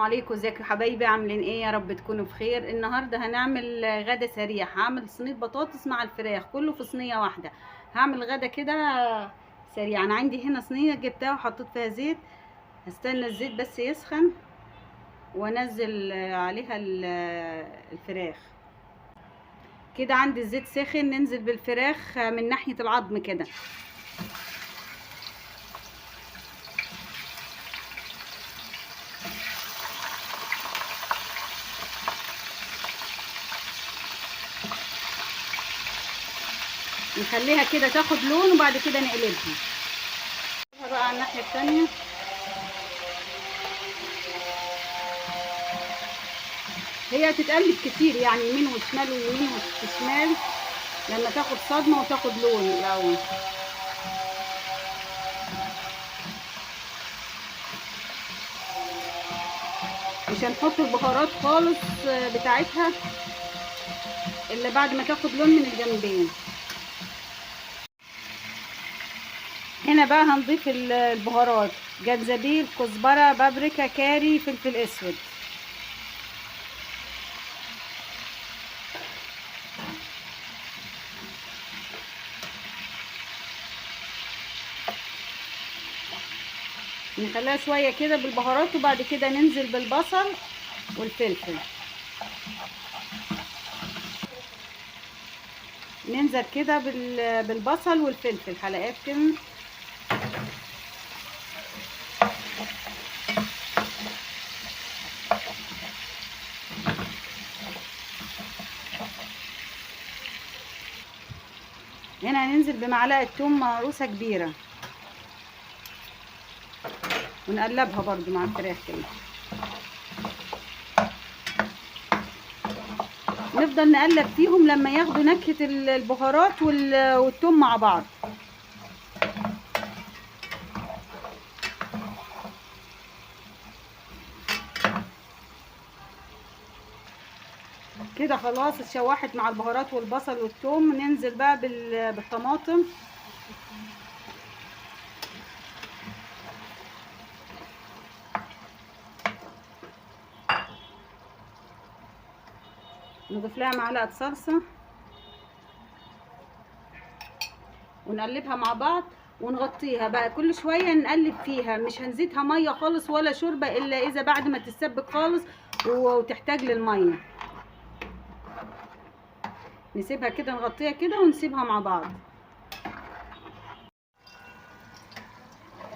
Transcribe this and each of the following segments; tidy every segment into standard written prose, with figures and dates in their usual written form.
عليكم، ازيكم يا حبايبي؟ عاملين ايه؟ يا رب تكونوا بخير. النهارده هنعمل غدا سريع. هعمل صينيه بطاطس مع الفراخ كله في صينيه واحده. هعمل غدا كده سريع. انا عندي هنا صينيه جبتها وحطيت فيها زيت. هستنى الزيت بس يسخن وانزل عليها الفراخ. كده عندي الزيت سخن، ننزل بالفراخ من ناحيه العظم كده. نخليها كده تاخد لون وبعد كده نقلبها بقى على الناحيه التانيه. هي تتقلب كتير يعني يمين وشمال ويمين وشمال لما تاخد صدمه وتاخد لون الاول. مش هنحط البهارات خالص بتاعتها الا بعد ما تاخد لون من الجنبين. هنا بقى هنضيف البهارات: جنزبيل، كزبره، بابريكا، كاري، فلفل اسود. نخليها شويه كده بالبهارات وبعد كده ننزل بالبصل والفلفل. ننزل كده بالبصل والفلفل حلقات كده. هنا هننزل بمعلقه توم مهروسه كبيره ونقلبها برضو مع الفراخ كده. نفضل نقلب فيهم لما ياخدوا نكهة البهارات والثوم مع بعض. كده خلاص اتشوحت مع البهارات والبصل والثوم. ننزل بقى بالطماطم. نضيف لها معلقة صلصة ونقلبها مع بعض ونغطيها بقى. كل شوية نقلب فيها، مش هنزيدها مية خالص ولا شوربة الا اذا بعد ما تتسبك خالص وتحتاج للمية. نسيبها كده، نغطيها كده ونسيبها مع بعض.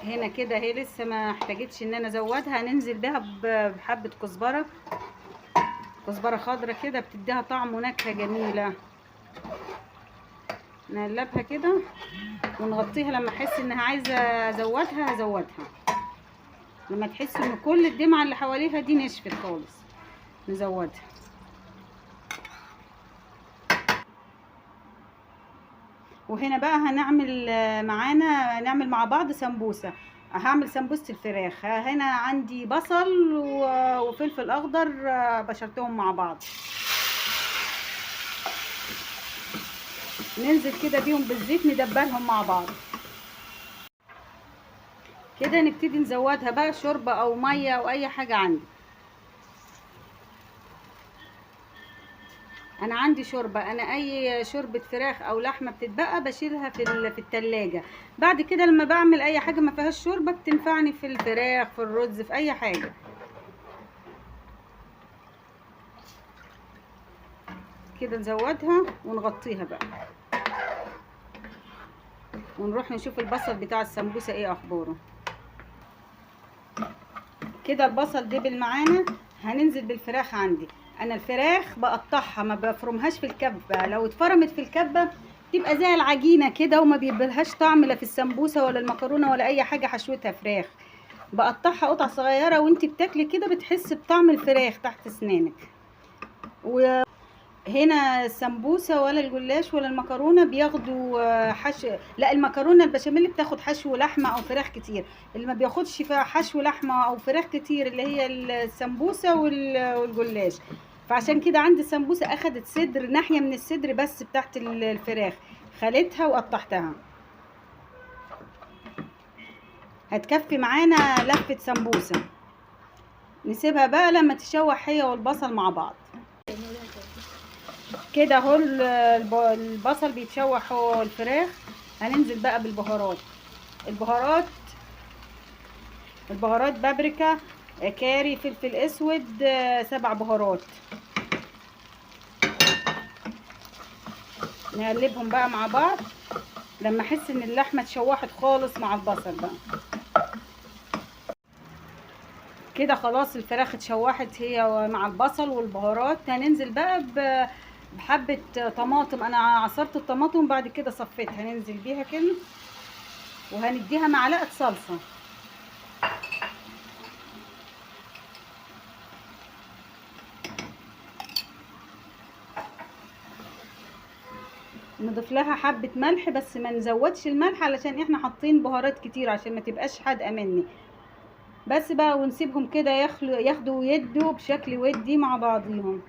هنا كده هي لسه ما احتاجتش ان انا ازودها. هننزل بيها بحبة كزبرة خضرة كده، بتديها طعم ونكهة جميلة. نقلبها كده ونغطيها. لما احس انها عايزة ازودها هزودها. لما تحس ان كل الدمعة اللي حواليها دي نشفت خالص نزودها. وهنا بقى هنعمل نعمل مع بعض سمبوسة. هعمل سمبوسة الفراخ. هنا عندي بصل وفلفل اخضر بشرتهم مع بعض. ننزل كده بيهم بالزيت ندبلهم مع بعض كده. نبتدي نزودها بقى شوربة او مية او اي حاجة عندي. انا عندي شوربة. انا اي شوربة فراخ او لحمة بتتبقى بشيلها في التلاجة. بعد كده لما بعمل اي حاجة ما فيهاش شوربة بتنفعني في الفراخ، في الرز، في اي حاجة. كده نزودها ونغطيها بقى ونروح نشوف البصل بتاع السمبوسة ايه اخباره. كده البصل دبل معانا. هننزل بالفراخ. عندي انا الفراخ بقطعها، ما بفرمهاش في الكبة. لو اتفرمت في الكبة تبقى زي العجينة كده وما بيبلهاش طعم لا في السمبوسة ولا المكرونة ولا اي حاجة حشوتها فراخ. بقطعها قطع صغيرة وانتي بتاكلي كده بتحسي بطعم الفراخ تحت اسنانك. هنا السمبوسه ولا الجلاش ولا المكرونه بياخدوا حشو. لا، المكرونه البشاميل بتاخد حشو لحمه او فراخ كتير. اللي ما بياخدش فيها حشو لحمه او فراخ كتير اللي هي السمبوسه والجلاش. فعشان كده عندي السمبوسه اخدت صدر، ناحيه من الصدر بس بتاعت الفراخ، خليتها وقطعتها. هتكفي معانا لفه سمبوسه. نسيبها بقى لما تشوح هي والبصل مع بعض. كده اهو البصل بيتشوح هو والفراخ. هننزل بقى بالبهارات. البهارات بابريكا، كاري، فلفل اسود، 7 بهارات. نقلبهم بقى مع بعض لما احس ان اللحمه اتشوحت خالص مع البصل بقى. كده خلاص الفراخ اتشوحت هي مع البصل والبهارات. هننزل بقى بحبه طماطم. انا عصرت الطماطم بعد كده صفيتها. هننزل بيها كده وهنديها معلقه صلصه. نضيف لها حبه ملح بس ما نزودش الملح علشان احنا حاطين بهارات كتير عشان ما تبقاش حادقه مني. بس بقى ونسيبهم كده ياخدوا ويدوا بشكل ودي مع بعضيهم.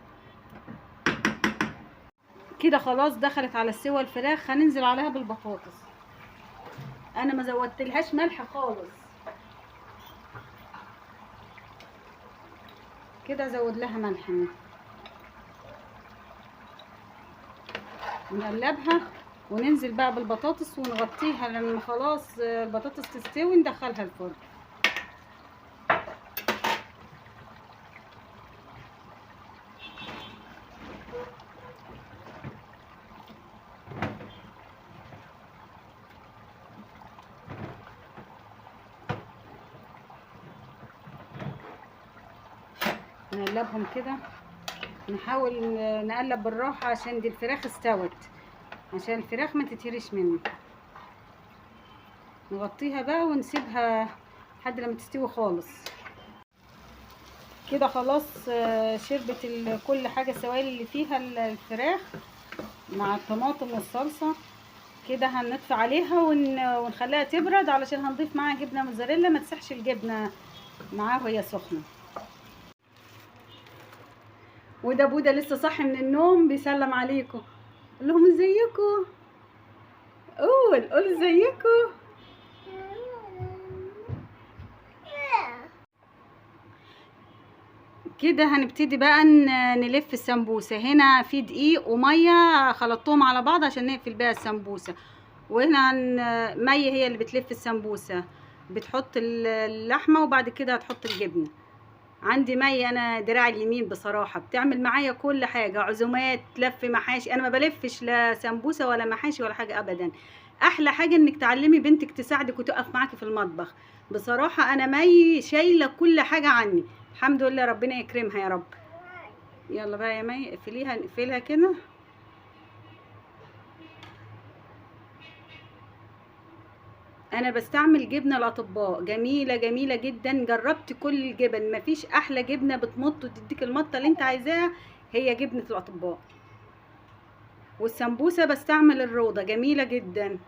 كده خلاص دخلت على السوا الفراخ. هننزل عليها بالبطاطس. انا ما زودتلهاش ملح خالص. كده ازود لها ملح. نقلبها وننزل بقى بالبطاطس ونغطيها لما خلاص البطاطس تستوي ندخلها الفرن. نقلبهم كده. نحاول نقلب بالراحة عشان دي الفراخ استوت، عشان الفراخ ما تتهرش مني. نغطيها بقى ونسيبها لحد لما تستوي خالص. كده خلاص شربت كل حاجة السوائل اللي فيها الفراخ مع الطماطم والصلصة. كده هنطفي عليها ونخليها تبرد علشان هنضيف معاها جبنة موتزاريلا ما تسحش الجبنة معاها وهي سخنة. وده بوده لسه صاحي من النوم بيسلم عليكم. قول لهم ازيكم. قول ازيكم. كده هنبتدي بقى نلف السمبوسه. هنا في دقيق وميه خلطتهم على بعض عشان نقفل بيها السمبوسه. وهنا ميه هي اللي بتلف السمبوسه. بتحط اللحمه وبعد كده هتحط الجبنه. عندي مي انا دراعي اليمين بصراحه بتعمل معايا كل حاجه، عزومات، لف محاشي. انا ما بلفش لا سمبوسه ولا محاشي ولا حاجه ابدا. احلى حاجه انك تعلمي بنتك تساعدك وتقف معاكي في المطبخ. بصراحه انا مي شايله كل حاجه عني. الحمد لله ربنا يكرمها يا رب. يلا بقى يا مي اقفليها. نقفلها كده. انا بستعمل جبنه الاطباء، جميله جميله جدا. جربت كل الجبن، مفيش احلى جبنه بتمط وتديك المطه اللي انت عايزاها هي جبنه الاطباء. والسمبوسه بستعمل الروضه، جميله جدا.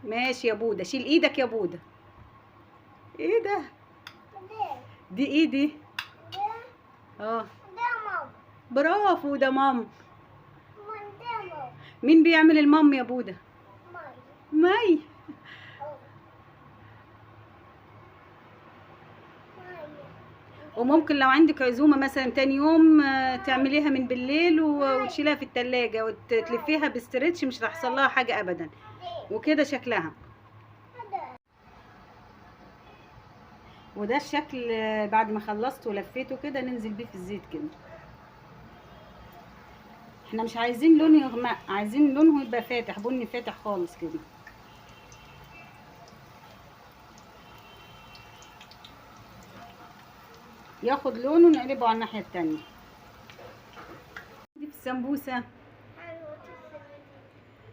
ماشي يا بوده، شيل ايدك يا بوده. ايه ده؟ دي ايه دي؟ برافو، ده مام. مين بيعمل المام يا بوده؟ مي. وممكن لو عندك عزومه مثلا تاني يوم تعمليها من بالليل وتشيلها في التلاجة وتلفيها بستريتش، مش هتحصل لها حاجه ابدا. وكده شكلها. وده الشكل بعد ما خلصت ولفيته كده. ننزل بيه في الزيت كده. احنا مش عايزين لونه يغمق، عايزين لونه يبقى فاتح، بني فاتح خالص كده. ياخد لونه نقلبه على الناحيه التانية. دي في السمبوسه.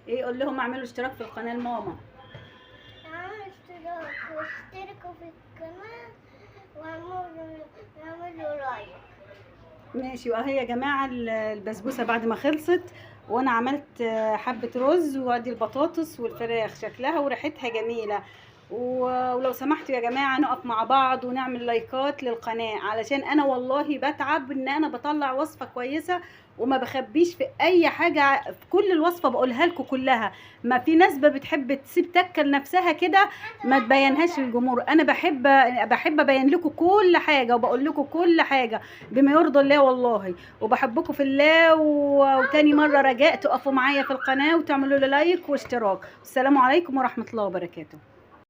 ايه؟ قول لهم اعملوا اشتراك في القناه لماما. اشتراك واشتركوا في القناه واعملوا لايك. ماشي. واهي يا جماعه البسبوسه بعد ما خلصت وانا عملت حبه رز وادي البطاطس والفراخ، شكلها وريحتها جميله. ولو سمحتوا يا جماعة نقف مع بعض ونعمل لايكات للقناة، علشان انا والله بتعب ان انا بطلع وصفة كويسة وما بخبيش في اي حاجة، في كل الوصفة بقولها لكم كلها. ما في ناس بتحب تسيب تكه لنفسها كده ما تبينهاش للجمهور، انا بحب ابين لكم كل حاجة وبقول لكم كل حاجة بما يرضي الله والله، وبحبكم في الله. وتاني مرة رجاء تقفوا معايا في القناة وتعملوا لي لايك واشتراك. السلام عليكم ورحمة الله وبركاته.